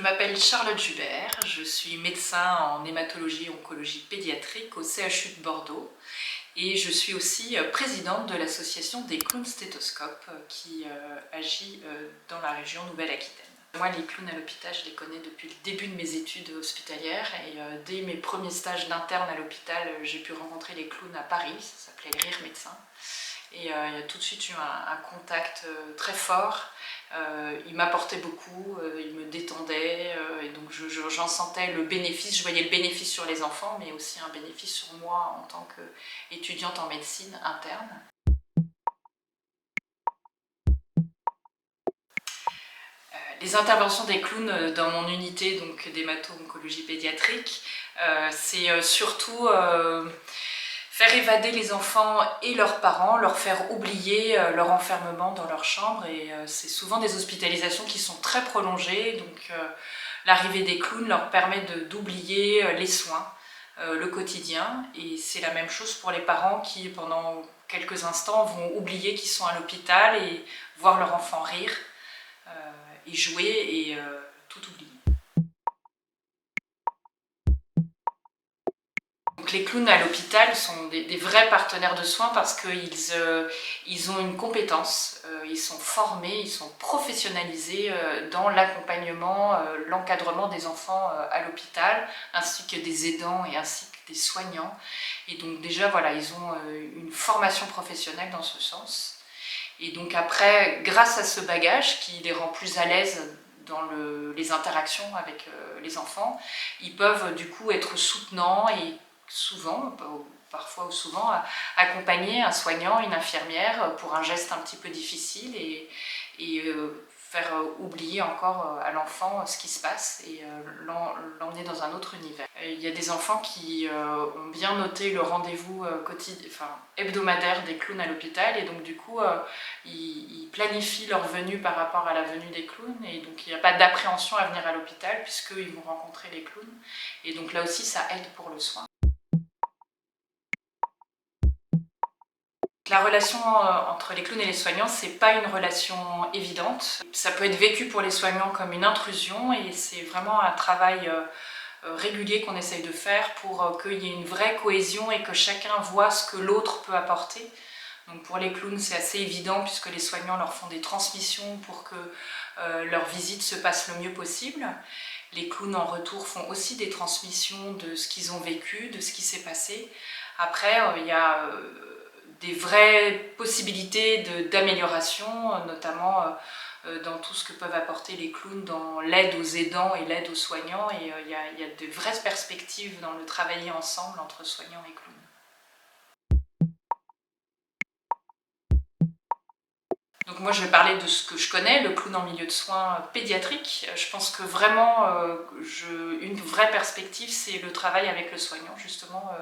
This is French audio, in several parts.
m'appelle Charlotte Jubert, je suis médecin en hématologie et oncologie pédiatrique au CHU de Bordeaux et je suis aussi présidente de l'association des clowns stéthoscopes qui agit dans la région Nouvelle-Aquitaine. Moi, les clowns à l'hôpital, je les connais depuis le début de mes études hospitalières et dès mes premiers stages d'interne à l'hôpital, j'ai pu rencontrer les clowns à Paris, ça s'appelait Rire Médecin. Et il y a tout de suite eu un contact très fort. Il m'apportait beaucoup, il me détendait et donc j'en sentais le bénéfice. Je voyais le bénéfice sur les enfants, mais aussi un bénéfice sur moi en tant qu'étudiante en médecine interne. Les interventions des clowns dans mon unité d'hémato-oncologie pédiatrique, c'est surtout faire évader les enfants et leurs parents, leur faire oublier leur enfermement dans leur chambre. Et c'est souvent des hospitalisations qui sont très prolongées, donc l'arrivée des clowns leur permet d'oublier les soins, le quotidien. Et c'est la même chose pour les parents qui, pendant quelques instants, vont oublier qu'ils sont à l'hôpital et voir leur enfant rire et jouer et tout oublier. Donc les clowns à l'hôpital sont des vrais partenaires de soins parce qu'ils ont une compétence, ils sont formés, ils sont professionnalisés dans l'accompagnement, l'encadrement des enfants à l'hôpital, ainsi que des aidants et ainsi que des soignants. Et donc déjà, voilà, ils ont une formation professionnelle dans ce sens. Et donc après, grâce à ce bagage qui les rend plus à l'aise dans les interactions avec les enfants, ils peuvent du coup être soutenants et souvent, parfois ou souvent, accompagner un soignant, une infirmière pour un geste un petit peu difficile et faire oublier encore à l'enfant ce qui se passe et l'emmener dans un autre univers. Il y a des enfants qui ont bien noté le rendez-vous hebdomadaire des clowns à l'hôpital et donc du coup ils planifient leur venue par rapport à la venue des clowns et donc il n'y a pas d'appréhension à venir à l'hôpital puisqu'ils vont rencontrer les clowns et donc là aussi ça aide pour le soin. La relation entre les clowns et les soignants, c'est pas une relation évidente. Ça peut être vécu pour les soignants comme une intrusion et c'est vraiment un travail régulier qu'on essaye de faire pour qu'il y ait une vraie cohésion et que chacun voit ce que l'autre peut apporter. Donc pour les clowns, c'est assez évident puisque les soignants leur font des transmissions pour que leur visite se passe le mieux possible. Les clowns en retour font aussi des transmissions de ce qu'ils ont vécu, de ce qui s'est passé. Après, il y a des vraies possibilités d'amélioration, notamment dans tout ce que peuvent apporter les clowns dans l'aide aux aidants et l'aide aux soignants. Et il y a de vraies perspectives dans le travailler ensemble entre soignants et clowns. Donc moi je vais parler de ce que je connais, le clown en milieu de soins pédiatrique. Je pense que vraiment, une vraie perspective, c'est le travail avec le soignant, justement,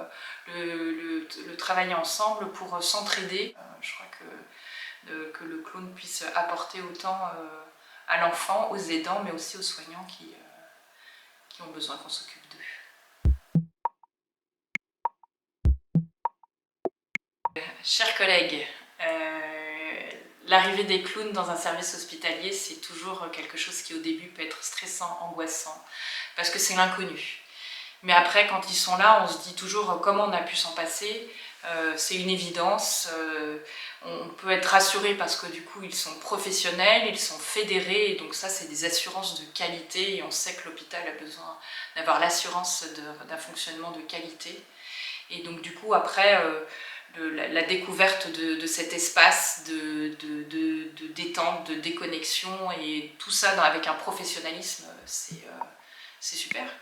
le travailler ensemble pour s'entraider. Je crois que le clown puisse apporter autant à l'enfant, aux aidants, mais aussi aux soignants qui ont besoin qu'on s'occupe d'eux. Chers collègues, l'arrivée des clowns dans un service hospitalier, c'est toujours quelque chose qui au début peut être stressant, angoissant, parce que c'est l'inconnu. Mais après, quand ils sont là, on se dit toujours comment on a pu s'en passer. C'est une évidence. On peut être rassuré parce que du coup, ils sont professionnels, ils sont fédérés. Et donc ça, c'est des assurances de qualité. Et on sait que l'hôpital a besoin d'avoir l'assurance d'un fonctionnement de qualité. Et donc du coup, après, la découverte de cet espace de détente, de déconnexion et tout ça avec un professionnalisme, c'est super.